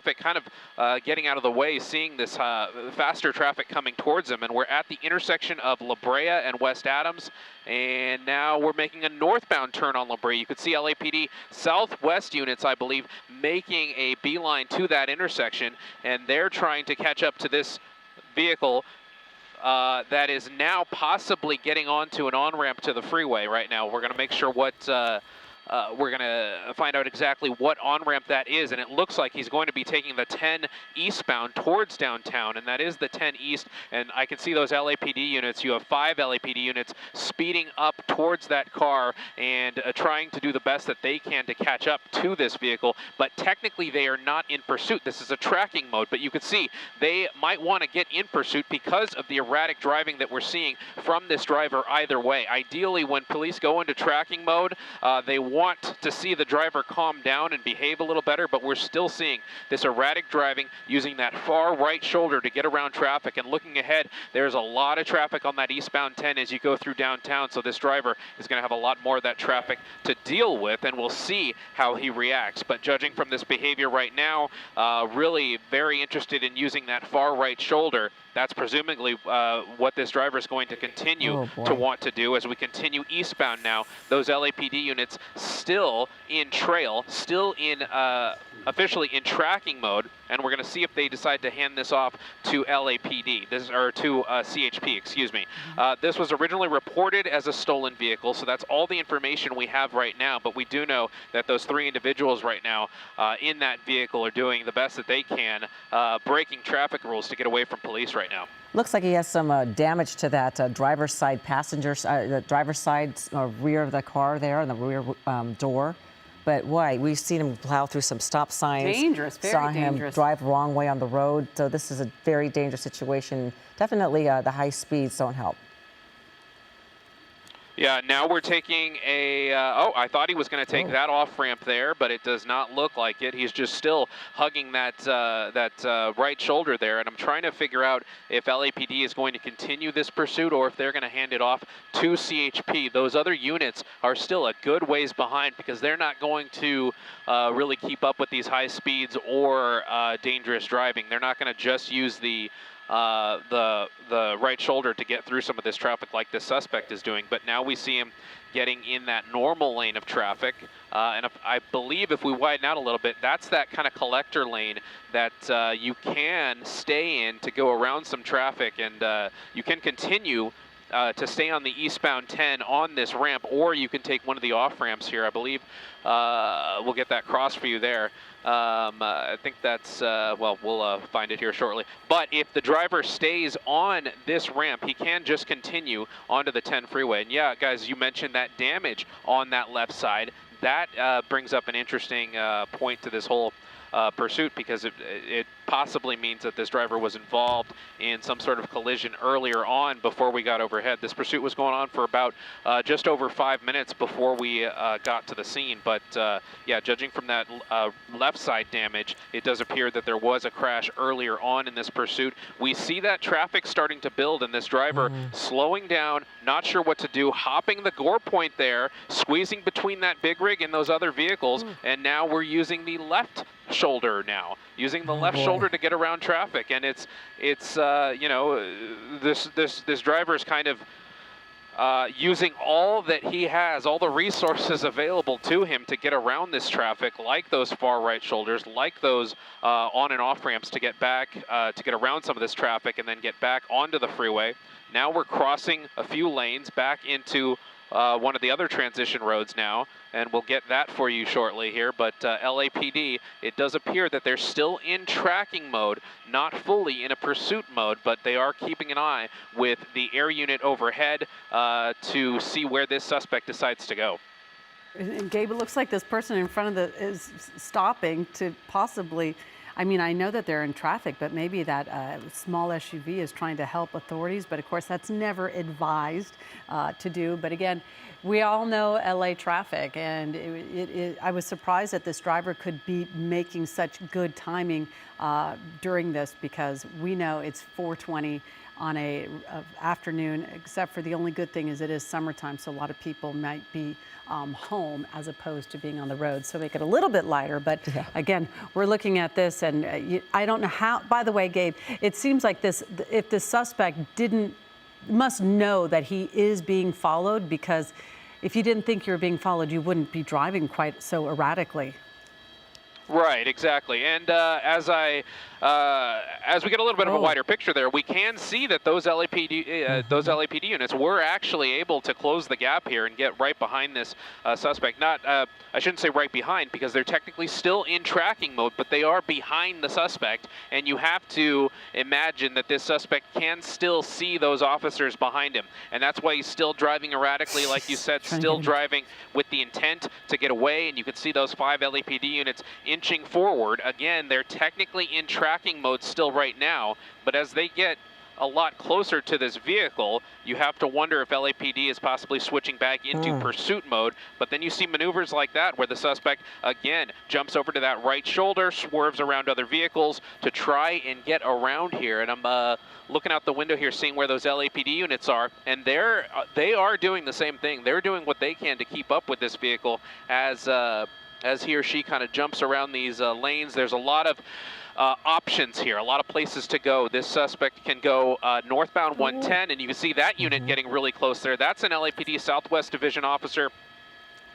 traffic kind of getting out of the way, seeing this faster traffic coming towards him. And we're at the intersection of La Brea and West Adams. And now we're making a northbound turn on La Brea. You can see LAPD Southwest units, I believe, making a beeline to that intersection. And they're trying to catch up to this vehicle that is now possibly getting onto an on-ramp to the freeway right now. We're going to make sure what, we're going to find out exactly what on-ramp that is, and it looks like he's going to be taking the 10 eastbound towards downtown, and that is the 10 east, and I can see those LAPD units. You have 5 LAPD units speeding up towards that car and trying to do the best that they can to catch up to this vehicle, but technically they are not in pursuit. This is a tracking mode, but you can see they might want to get in pursuit because of the erratic driving that we're seeing from this driver either way. Ideally, when police go into tracking mode, they want to see the driver calm down and behave a little better, but we're still seeing this erratic driving using that far right shoulder to get around traffic. And looking ahead, there's a lot of traffic on that eastbound 10 as you go through downtown, so this driver is going to have a lot more of that traffic to deal with, and we'll see how he reacts. But judging from this behavior right now, really very interested in using that far right shoulder. That's presumably what this driver is going to continue to want to do as we continue eastbound now. Those LAPD units still in trail, still in officially in tracking mode, and we're going to see if they decide to hand this off to LAPD, or to CHP, excuse me. This was originally reported as a stolen vehicle, so that's all the information we have right now, but we do know that those 3 individuals right now in that vehicle are doing the best that they can, breaking traffic rules to get away from police right now. Looks like he has some damage to that driver's side passenger, the driver's side rear of the car there, and the rear door. But why? We've seen him plow through some stop signs. Dangerous, very dangerous. Saw him drive the wrong way on the road. So this is a very dangerous situation. Definitely the high speeds don't help. Yeah, now we're taking a, I thought he was going to take that off ramp there, but it does not look like it. He's just still hugging that, right shoulder there, and I'm trying to figure out if LAPD is going to continue this pursuit or if they're going to hand it off to CHP. Those other units are still a good ways behind because they're not going to really keep up with these high speeds or dangerous driving. They're not going to just use the right shoulder to get through some of this traffic like this suspect is doing, but now we see him getting in that normal lane of traffic, and I believe if we widen out a little bit, that's that kind of collector lane that you can stay in to go around some traffic, and you can continue to stay on the eastbound 10 on this ramp, or you can take one of the off ramps here. I believe we'll get that cross for you there. I think that's, well, we'll find it here shortly. But if the driver stays on this ramp, he can just continue onto the 10 freeway. And yeah, guys, you mentioned that damage on that left side. That brings up an interesting point to this whole pursuit, because it possibly means that this driver was involved in some sort of collision earlier on before we got overhead. This pursuit was going on for about just over 5 minutes before we got to the scene. But yeah, judging from that left side damage, it does appear that there was a crash earlier on in this pursuit. We see that traffic starting to build, and this driver slowing down, not sure what to do, hopping the gore point there, squeezing between that big rig and those other vehicles, and now we're using the left shoulder now, using the left shoulder to get around traffic. And it's you know, this driver is kind of using all that he has, all the resources available to him to get around this traffic, like those far right shoulders, like those on and off ramps to get back, to get around some of this traffic and then get back onto the freeway. Now we're crossing a few lanes back into one of the other transition roads now, and we'll get that for you shortly here. But LAPD, it does appear that they're still in tracking mode, not fully in a pursuit mode, but they are keeping an eye with the air unit overhead to see where this suspect decides to go. And Gabe, it looks like this person in front of the is stopping to possibly, I mean, I know that they're in traffic, but maybe that small SUV is trying to help authorities. But of course, that's never advised to do. But again, we all know LA traffic, and I was surprised that this driver could be making such good timing during this, because we know it's 4:20 on a afternoon, except for the only good thing is it is summertime, so a lot of people might be home as opposed to being on the road, so make it a little bit lighter. But again, we're looking at this and I don't know how. By the way, Gabe, it seems like this. If the suspect must know that he is being followed, because if you didn't think you were being followed, you wouldn't be driving quite so erratically. Right, exactly. And as we get a little bit of a wider picture there, we can see that those LAPD units were actually able to close the gap here and get right behind this suspect. Not, I shouldn't say right behind, because they're technically still in tracking mode, but they are behind the suspect. And you have to imagine that this suspect can still see those officers behind him. And that's why he's still driving erratically, like you said, still driving with the intent to get away. And you can see those 5 LAPD units inching forward. Again, they're technically in tracking mode still right now, but as they get a lot closer to this vehicle, you have to wonder if LAPD is possibly switching back into pursuit mode. But then you see maneuvers like that where the suspect, again, jumps over to that right shoulder, swerves around other vehicles to try and get around here. And I'm looking out the window here, seeing where those LAPD units are, and they are doing the same thing. They're doing what they can to keep up with this vehicle as he or she kind of jumps around these lanes. There's a lot of options here, a lot of places to go. This suspect can go northbound 110, and you can see that unit getting really close there. That's an LAPD Southwest Division officer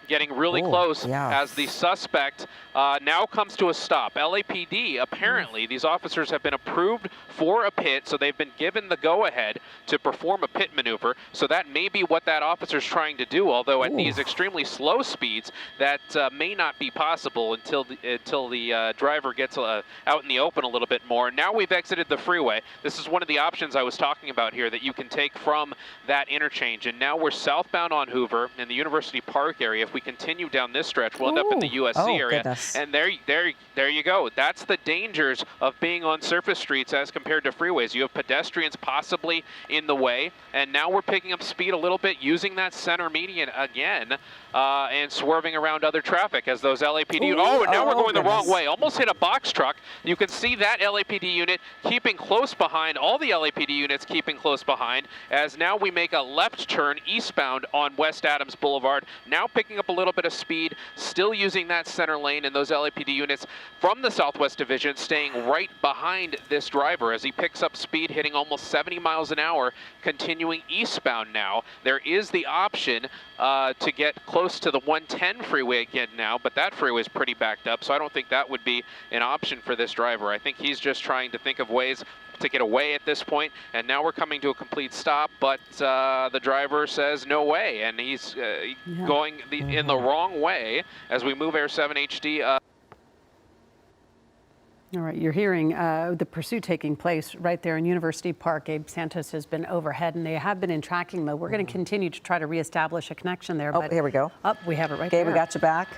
getting really close as the suspect now comes to a stop. LAPD, apparently, these officers have been approved for a pit, so they've been given the go-ahead to perform a pit maneuver. So that may be what that officer's trying to do, although at these extremely slow speeds, that may not be possible until the driver gets out in the open a little bit more. Now we've exited the freeway. This is one of the options I was talking about here that you can take from that interchange. And now we're southbound on Hoover in the University Park area. If we continue down this stretch, we'll end up in the USC area. Goodness. And there you go. That's the dangers of being on surface streets as compared to freeways. You have pedestrians possibly in the way, and now we're picking up speed a little bit, using that center median again, and swerving around other traffic as those LAPD. And now we're going the wrong way. Almost hit a box truck. You can see that LAPD unit keeping close behind, all the LAPD units keeping close behind, as now we make a left turn eastbound on West Adams Boulevard, now picking up a little bit of speed, still using that center lane, and those LAPD units from the Southwest Division staying right behind this driver as he picks up speed, hitting almost 70 miles an hour, continuing eastbound now. There is the option to get close to the 110 freeway again now, but that freeway is pretty backed up, so I don't think that would be an option for this driver. I think he's just trying to think of ways to get away at this point, and now we're coming to a complete stop, but the driver says no way, and he's going in the wrong way as we move Air 7 HD. All right, you're hearing the pursuit taking place right there in University Park. Gabe Santos has been overhead, and they have been in tracking mode. We're going to continue to try to reestablish a connection there. Oh, here we go. We have it right there. Gabe, we got you back.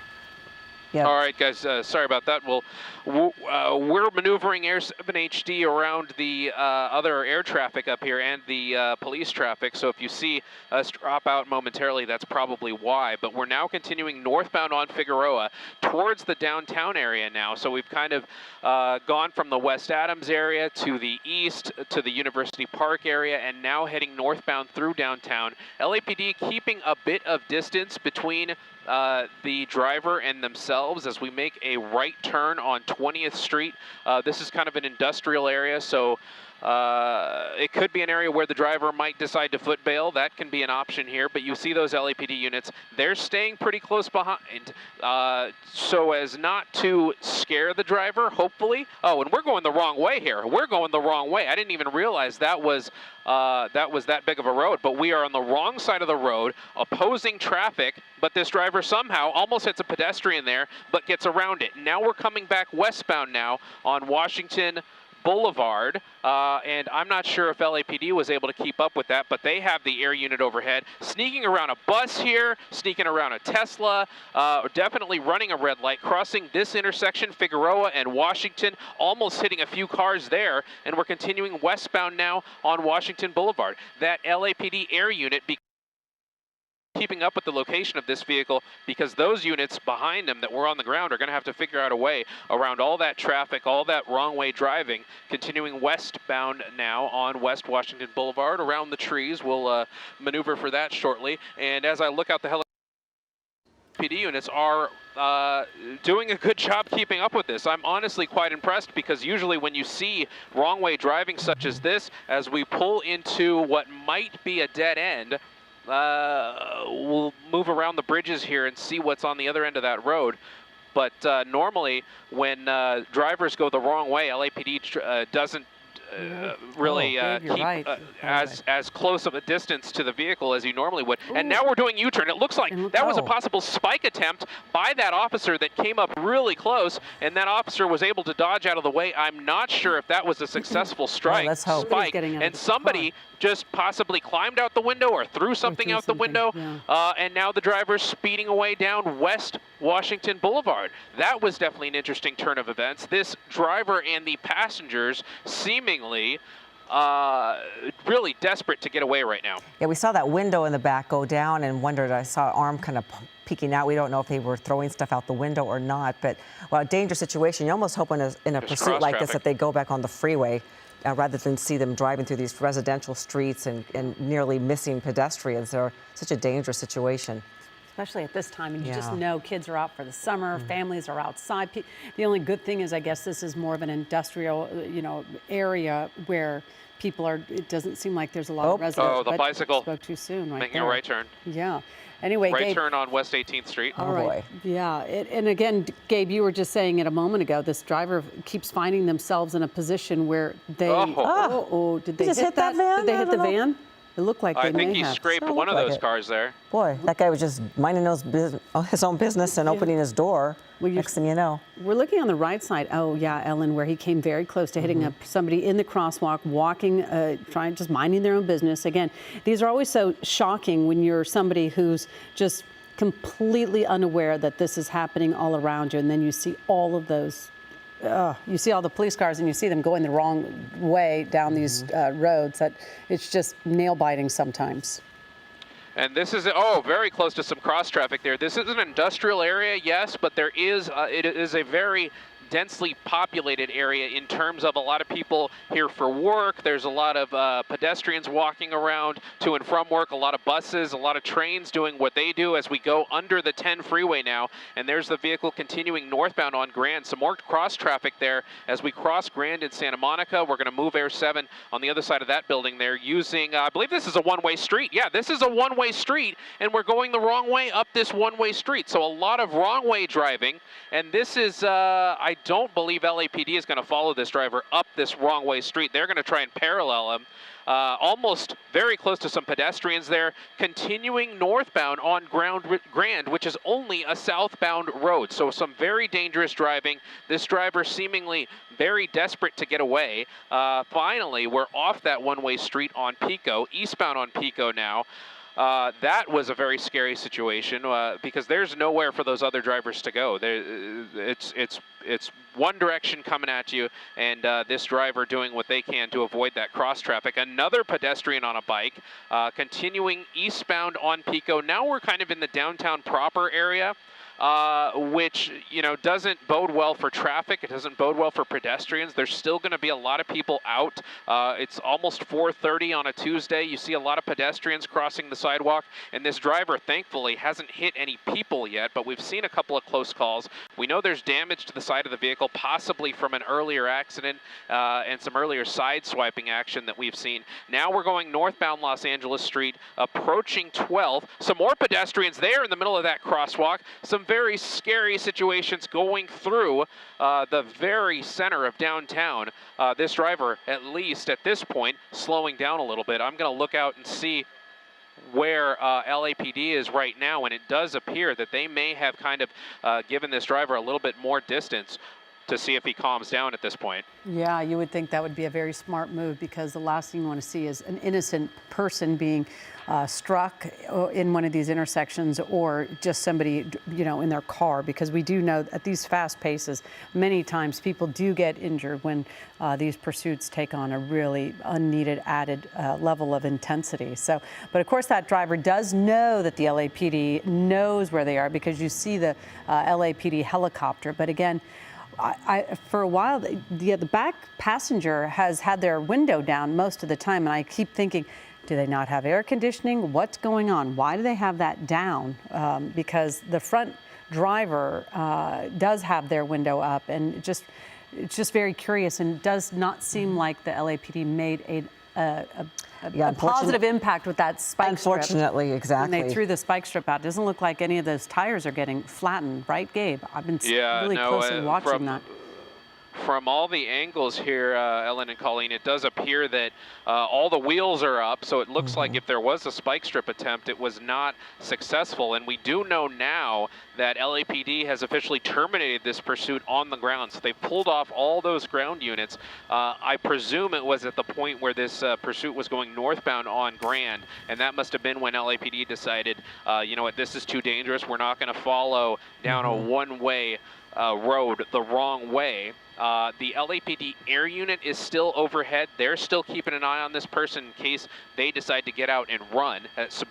Yeah. All right, guys, sorry about that. Well, we're maneuvering Air 7 HD around the other air traffic up here and the police traffic. So if you see us drop out momentarily, that's probably why. But we're now continuing northbound on Figueroa towards the downtown area now. So we've kind of gone from the West Adams area to the east to the University Park area, and now heading northbound through downtown. LAPD keeping a bit of distance between the driver and themselves as we make a right turn on 20th Street. This is kind of an industrial area, so it could be an area where the driver might decide to foot bail. That can be an option here, but you see those LAPD units. They're staying pretty close behind so as not to scare the driver, hopefully. Oh, and we're going the wrong way here. We're going the wrong way. I didn't even realize that was that big of a road, but we are on the wrong side of the road, opposing traffic, but this driver somehow almost hits a pedestrian there, but gets around it. Now we're coming back westbound now on Washington Boulevard, and I'm not sure if LAPD was able to keep up with that, but they have the air unit overhead, sneaking around a bus here, sneaking around a Tesla, definitely running a red light, crossing this intersection, Figueroa and Washington, almost hitting a few cars there, and we're continuing westbound now on Washington Boulevard. That LAPD air unit keeping up with the location of this vehicle, because those units behind them that were on the ground are going to have to figure out a way around all that traffic, all that wrong way driving, continuing westbound now on West Washington Boulevard around the trees. We'll maneuver for that shortly. And as I look out the LAPD units are doing a good job keeping up with this. I'm honestly quite impressed, because usually when you see wrong way driving such as this, as we pull into what might be a dead end, we'll move around the bridges here and see what's on the other end of that road. But normally when drivers go the wrong way, LAPD doesn't really keep as close of a distance to the vehicle as you normally would. Ooh. And now we're doing U-turn. It looks like that was a possible spike attempt by that officer that came up really close, and that officer was able to dodge out of the way. I'm not sure if that was a successful strike. Let's hope. Spike, and somebody just possibly climbed out the window or threw something out the window, and now the driver's speeding away down West Washington Boulevard. That was definitely an interesting turn of events. This driver and the passengers seemingly really desperate to get away right now. Yeah, we saw that window in the back go down and wondered, I saw an arm kind of peeking out. We don't know if they were throwing stuff out the window or not, but well, a dangerous situation. You almost hope in a pursuit like this that they go back on the freeway rather than see them driving through these residential streets and nearly missing pedestrians. They're such a dangerous situation. Especially at this time, and you just know kids are out for the summer, families are outside. The only good thing is, I guess this is more of an industrial, area where people are. It doesn't seem like there's a lot of residents. Oh, the bicycle spoke too soon, right making there. a right turn. Yeah. Anyway, right Gabe, turn on West 18th Street. All right. Boy. Yeah, and again, Gabe, you were just saying it a moment ago. This driver keeps finding themselves in a position where they. Did they hit that van? Did they hit the van? It looked like they may have. I think he scraped one of those cars there. Boy, that guy was just minding his own business and opening his door. Well, next thing you know. We're looking on the right side. Oh, yeah, Ellen, where he came very close to hitting somebody in the crosswalk, walking, just minding their own business. Again, these are always so shocking when you're somebody who's just completely unaware that this is happening all around you, and then you see all of those. You see all the police cars and you see them going the wrong way down these roads. That it's just nail biting sometimes. And this is very close to some cross traffic there. This is an industrial area, yes, but there is it is a very densely populated area in terms of a lot of people here for work. There's a lot of pedestrians walking around to and from work, a lot of buses, a lot of trains doing what they do as we go under the 10 freeway now. And there's the vehicle continuing northbound on Grand. Some more cross traffic there as we cross Grand in Santa Monica. We're going to move Air 7 on the other side of that building there using, I believe this is a one-way street. Yeah, this is a one-way street, and we're going the wrong way up this one-way street. So a lot of wrong-way driving, and this is, I don't believe LAPD is going to follow this driver up this wrong way street. They're going to try and parallel him. Almost very close to some pedestrians there, continuing northbound on Grand, which is only a southbound road. So some very dangerous driving. This driver seemingly very desperate to get away. Finally, we're off that one-way street on Pico, eastbound on Pico now. That was a very scary situation because there's nowhere for those other drivers to go. It's one direction coming at you, and this driver doing what they can to avoid that cross traffic. Another pedestrian on a bike, continuing eastbound on Pico. Now we're kind of in the downtown proper area. Which, doesn't bode well for traffic. It doesn't bode well for pedestrians. There's still going to be a lot of people out. It's almost 4:30 on a Tuesday. You see a lot of pedestrians crossing the sidewalk, and this driver, thankfully, hasn't hit any people yet, but we've seen a couple of close calls. We know there's damage to the side of the vehicle, possibly from an earlier accident and some earlier side-swiping action that we've seen. Now we're going northbound Los Angeles Street, approaching 12th. Some more pedestrians there in the middle of that crosswalk. Some very scary situations going through the very center of downtown. This driver, at least at this point, slowing down a little bit. I'm going to look out and see where LAPD is right now, and it does appear that they may have kind of given this driver a little bit more distance to see if he calms down at this point. Yeah, you would think that would be a very smart move, because the last thing you want to see is an innocent person being struck in one of these intersections, or just somebody, in their car, because we do know at these fast paces, many times people do get injured when these pursuits take on a really unneeded added level of intensity. So, but of course that driver does know that the LAPD knows where they are, because you see the LAPD helicopter. But again, for a while, the back passenger has had their window down most of the time, and I keep thinking, do they not have air conditioning? What's going on? Why do they have that down? Because the front driver does have their window up, and it's just very curious, and does not seem like the LAPD made a positive impact with that spike strip. Unfortunately, exactly. When they threw the spike strip out, it doesn't look like any of those tires are getting flattened, right, Gabe? I've been really closely watching that. From all the angles here, Ellen and Colleen, it does appear that all the wheels are up, so it looks like if there was a spike strip attempt, it was not successful. And we do know now that LAPD has officially terminated this pursuit on the ground. So they pulled off all those ground units. I presume it was at the point where this pursuit was going northbound on Grand, and that must have been when LAPD decided, you know what, this is too dangerous. We're not going to follow down a one-way road the wrong way. The LAPD air unit is still overhead. They're still keeping an eye on this person in case they decide to get out and run.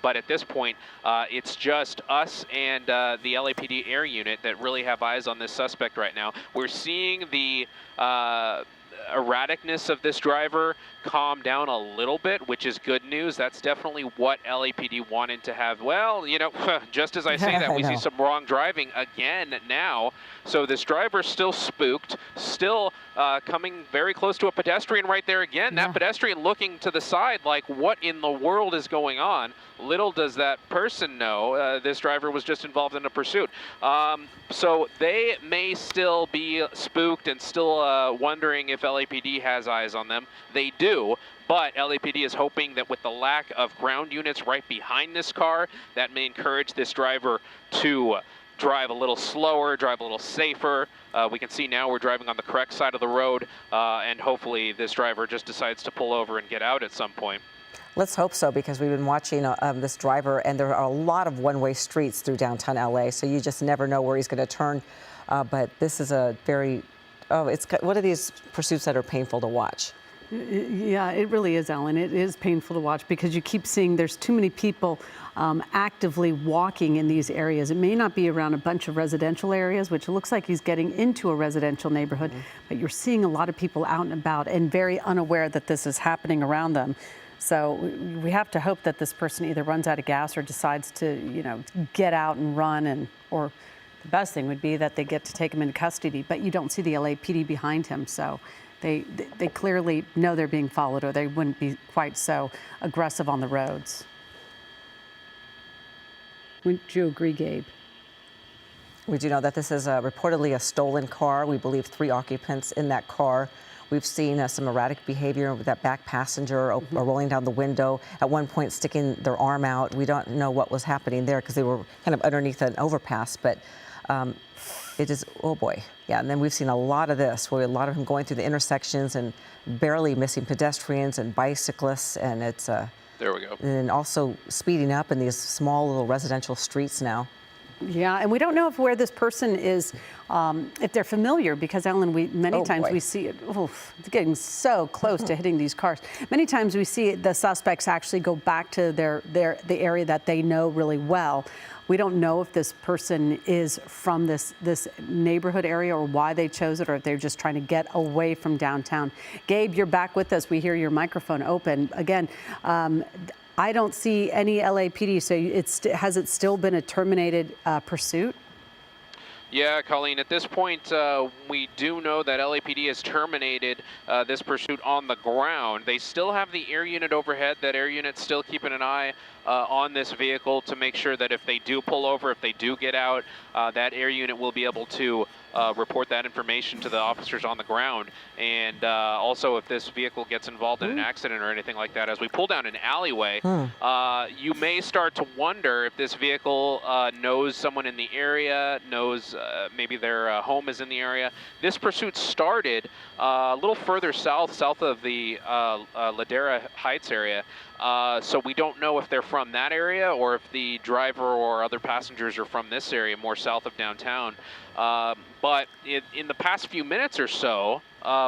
But at this point, it's just us and the LAPD air unit that really have eyes on this suspect right now. We're seeing the erraticness of this driver calm down a little bit, which is good news. That's definitely what LAPD wanted to have. Well, you know, just as I say that, we see some wrong driving again now. So this driver's still spooked, still coming very close to a pedestrian right there again. That pedestrian looking to the side like, what in the world is going on? Little does that person know this driver was just involved in a pursuit. So they may still be spooked and still wondering if LAPD has eyes on them. They do, but LAPD is hoping that with the lack of ground units right behind this car, that may encourage this driver to drive a little slower, drive a little safer. We can see now we're driving on the correct side of the road, and hopefully this driver just decides to pull over and get out at some point. Let's hope so, because we've been watching this driver, and there are a lot of one-way streets through downtown LA, so you just never know where he's going to turn. But this is a very, it's one of these pursuits that are painful to watch. Yeah, it really is, Ellen. It is painful to watch because you keep seeing there's too many people actively walking in these areas. It may not be around a bunch of residential areas, which looks like he's getting into a residential neighborhood, but you're seeing a lot of people out and about and very unaware that this is happening around them. So we have to hope that this person either runs out of gas or decides to, you know, get out and run, and or the best thing would be that they get to take him into custody, but you don't see the LAPD behind him. So they clearly know they're being followed, or they wouldn't be quite so aggressive on the roads. Wouldn't you agree, Gabe? We do know that this is reportedly a stolen car. We believe 3 occupants in that car. We've seen some erratic behavior with that back passenger rolling down the window, at one point sticking their arm out. We don't know what was happening there because they were kind of underneath an overpass, but it is, oh boy. Yeah, and then we've seen a lot of this, where a lot of them going through the intersections and barely missing pedestrians and bicyclists, and it's there we go. And also speeding up in these small little residential streets now. Yeah, and we don't know if where this person is, if they're familiar, because Ellen, many times we see it. Oof, it's getting so close to hitting these cars. Many times we see the suspects actually go back to the area that they know really well. We don't know if this person is from this neighborhood area or why they chose it, or if they're just trying to get away from downtown. Gabe, you're back with us. We hear your microphone open again. I don't see any LAPD, so has it still been a terminated pursuit? Yeah, Colleen, at this point, we do know that LAPD has terminated this pursuit on the ground. They still have the air unit overhead. That air unit's still keeping an eye on this vehicle to make sure that if they do pull over, if they do get out, that air unit will be able to report that information to the officers on the ground. And also, if this vehicle gets involved in an accident or anything like that, as we pull down an alleyway, you may start to wonder if this vehicle knows someone in the area, knows maybe their home is in the area. This pursuit started a little further south of the Ladera Heights area. So we don't know if they're from that area or if the driver or other passengers are from this area more south of downtown. But in the past few minutes or so,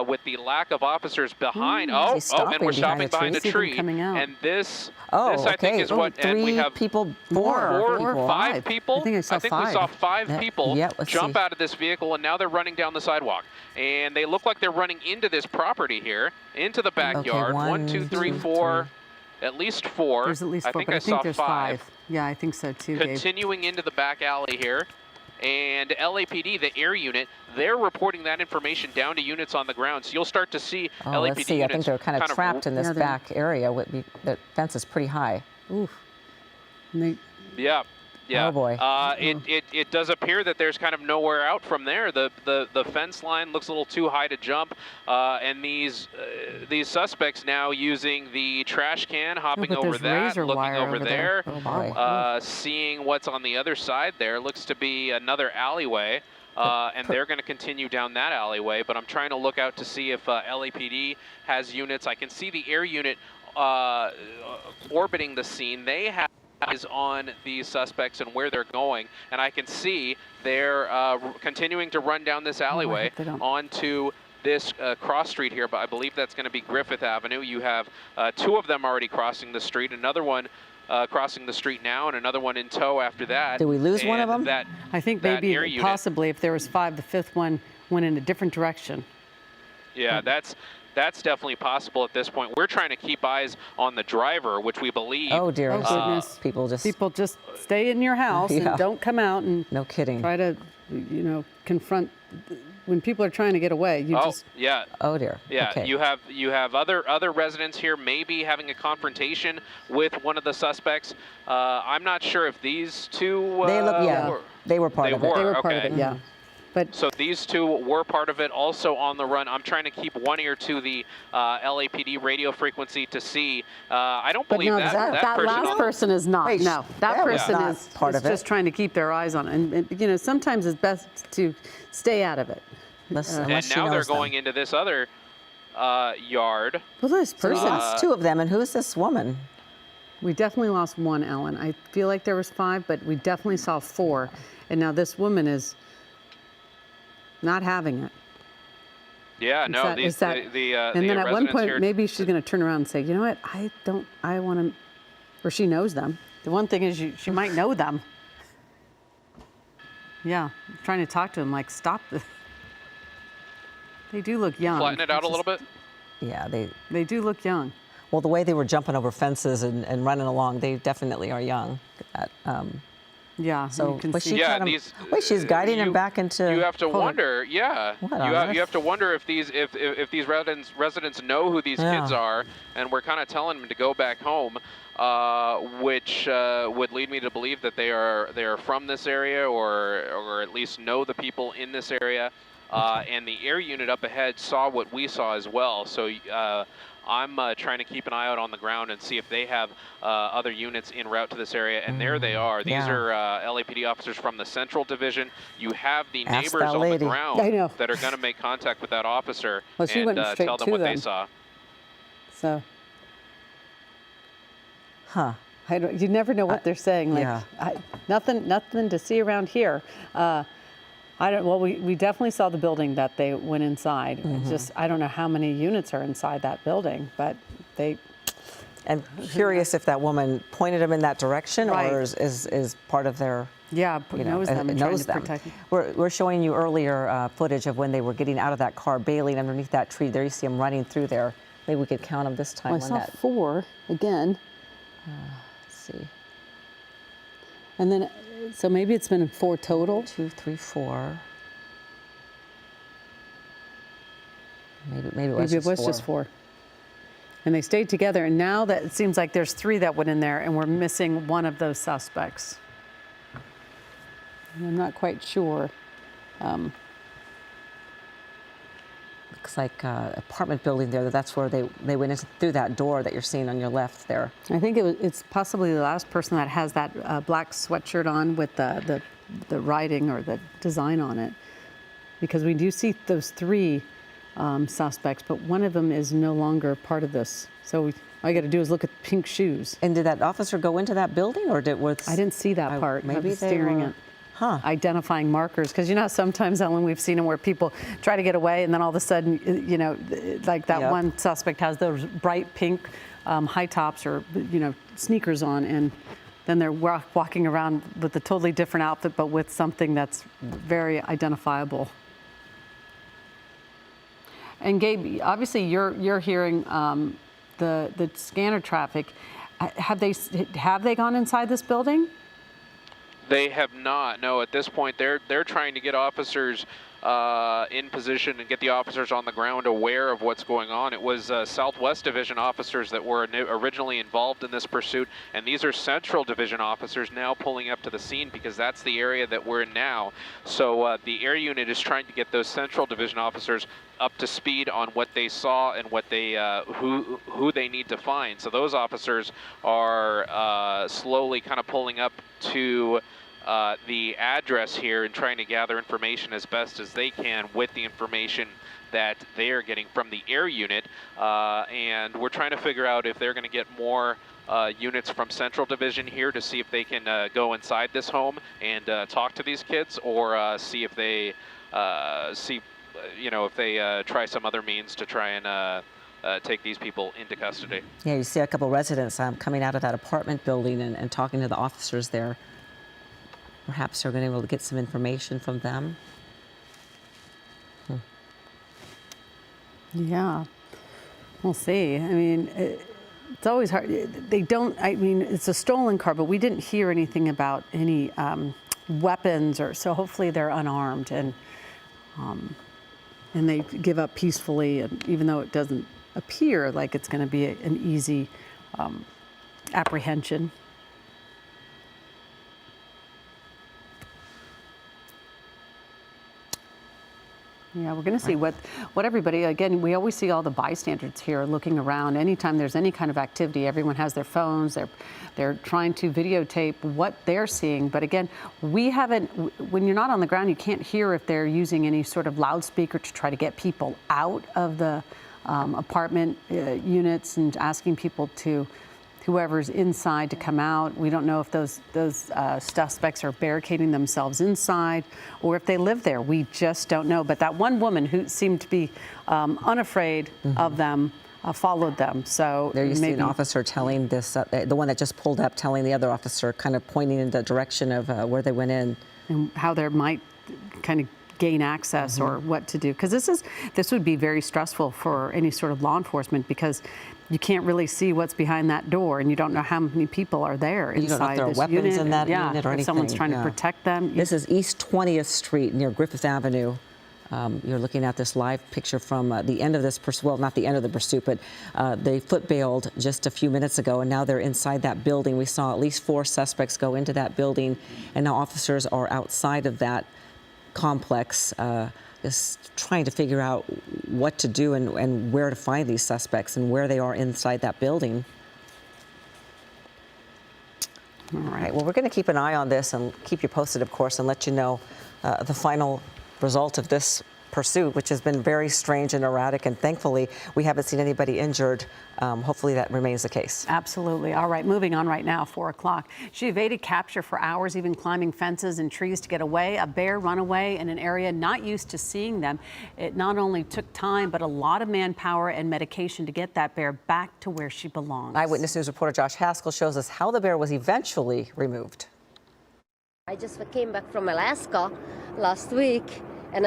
with the lack of officers behind, and we're stopping behind a tree. And this I think is what, and we have people, five people. I think we saw five people jump out of this vehicle, and now they're running down the sidewalk. And they look like they're running into this property here, into the backyard. Okay, 1, 2, 3, 4. At least 4. There's at least 4, I think I saw there's 5. Yeah, I think so too, Continuing into the back alley here. and LAPD, the air unit, they're reporting that information down to units on the ground. So you'll start to see LAPD let's see. I think they're kind of trapped in this back area. The fence is pretty high. Oof. Yeah. Yeah. Oh boy. It does appear that there's kind of nowhere out from there. The fence line looks a little too high to jump, and these suspects now using the trash can, hopping over that, looking over there, seeing what's on the other side. There looks to be another alleyway. And they're going to continue down that alleyway, but I'm trying to look out to see if LAPD has units. I can see the air unit orbiting the scene. They have eyes on these suspects and where they're going, and I can see they're continuing to run down this alleyway onto this cross street here, but I believe that's going to be Griffith Avenue. You have 2 of them already crossing the street, another one crossing the street now, and another one in tow after that. Did we lose one of them? I think maybe possibly if there was 5, the 5th one went in a different direction. Yeah, that's definitely possible at this point. We're trying to keep eyes on the driver, which we believe. Oh dear, goodness! People just stay in your house and don't come out and no kidding. Try to, confront when people are trying to get away. Yeah. Oh dear. Yeah. Okay. You have other residents here maybe having a confrontation with one of the suspects. I'm not sure if these 2. They were part of it. They were part of it. Yeah. But so these 2 were part of it, also on the run. I'm trying to keep one ear to the LAPD radio frequency to see. I don't believe that last person is not. Wait, no, that person is part of it. Just trying to keep their eyes on it. And sometimes it's best to stay out of it. And now they're going into this other yard. Well, this person. That's 2 of them, and who's this woman? We definitely lost 1, Ellen. I feel like there was 5, but we definitely saw 4. And now this woman is not having it. Yeah, no, and then at one point, maybe she's going to turn around and say, you know what, I want to, or she knows them. The one thing is she might know them. Yeah, I'm trying to talk to them, like, stop this. They do look young. Flatten it out a little bit? Yeah, they do look young. Well, the way they were jumping over fences and running along, they definitely are young. Yeah, so you can was see. She's guiding him back into. You have to wonder, you have to wonder if these residents know who these kids are, and we're kind of telling them to go back home, which would lead me to believe that they are from this area or at least know the people in this area. And the air unit up ahead saw what we saw as well. So I'm trying to keep an eye out on the ground and see if they have other units en route to this area. And there they are. These are LAPD officers from the Central Division. You have the neighbors on the ground that are going to make contact with that officer and tell them what they saw. So, you never know what they're saying. Like, nothing to see around here. Well, we definitely saw the building that they went inside. It's just, I don't know how many units are inside that building, but they. And curious if that woman pointed them in that direction or is part of their. Yeah, knows them. Knows them. We're showing you earlier footage of when they were getting out of that car, bailing underneath that tree. There you see them running through there. Maybe we could count them this time. Well, I saw 4 again. Let's see. And then, so maybe it's been 4 total? 2, 3, 4. Maybe it was just 4. And they stayed together, and now that it seems like there's 3 that went in there, and we're missing one of those suspects. And I'm not quite sure. Looks like an apartment building there. That's where they went in through that door that you're seeing on your left there. I think it's possibly the last person that has that black sweatshirt on with the writing or the design on it, because we do see those 3 suspects, but one of them is no longer part of this. So all you got to do is look at the pink shoes. And did that officer go into that building, or I didn't see that part. Maybe they steering were. it. Identifying markers, because you know sometimes, Ellen, we've seen them where people try to get away and then all of a sudden, like that one suspect has those bright pink high tops or sneakers on, and then they're walking around with a totally different outfit but with something that's very identifiable. And Gabe, obviously you're hearing the scanner traffic. Have they gone inside this building? They have not. No, at this point, they're trying to get officers in position and get the officers on the ground aware of what's going on. It was Southwest Division officers that were originally involved in this pursuit, and these are Central Division officers now pulling up to the scene because that's the area that we're in now. So the air unit is trying to get those Central Division officers up to speed on what they saw and what they who they need to find. So those officers are slowly kind of pulling up to the address here and trying to gather information as best as they can with the information that they are getting from the air unit, and we're trying to figure out if they're going to get more units from Central Division here to see if they can go inside this home and talk to these kids, or see if they if they try some other means to try and take these people into custody. Yeah, you see a couple residents coming out of that apartment building and talking to the officers there. Perhaps they're going to be able to get some information from them. Yeah, we'll see. I mean, it's always hard. They don't, I mean, it's a stolen car, but we didn't hear anything about any weapons, or so hopefully they're unarmed and they give up peacefully, and even though it doesn't appear like it's going to be an easy apprehension. Yeah, we're going to see what everybody, again, we always see all the bystanders here looking around. Anytime there's any kind of activity, everyone has their phones, they're trying to videotape what they're seeing. But again, we haven't, when you're not on the ground, you can't hear if they're using any sort of loudspeaker to try to get people out of the apartment units and asking people to, whoever's inside, to come out. We don't know if those suspects are barricading themselves inside or if they live there. We just don't know. But that one woman who seemed to be unafraid of them followed them. So there you see an officer telling this, the one that just pulled up, telling the other officer, kind of pointing in the direction of where they went in. And how there might kind of gain access or what to do. Because this would be very stressful for any sort of law enforcement, because you can't really see what's behind that door, and you don't know how many people are there inside this unit. You don't know if there are weapons in that unit or anything. If someone's trying to protect them. This is East 20th Street near Griffith Avenue. You're looking at this live picture from the end of this pursuit. Well, not the end of the pursuit, but they foot-bailed just a few minutes ago, and now they're inside that building. We saw at least 4 suspects go into that building, and now officers are outside of that complex, just trying to figure out what to do and where to find these suspects and where they are inside that building. All right. Well, we're going to keep an eye on this and keep you posted, of course, and let you know the final result of this pursuit, which has been very strange and erratic, and thankfully we haven't seen anybody injured. Hopefully that remains the case. Absolutely. All right, moving on right now, 4 o'clock. She evaded capture for hours, even climbing fences and trees to get away. A bear runaway in an area not used to seeing them. It not only took time, but a lot of manpower and medication to get that bear back to where she belongs. Eyewitness News reporter Josh Haskell shows us how the bear was eventually removed. I just came back from Alaska last week,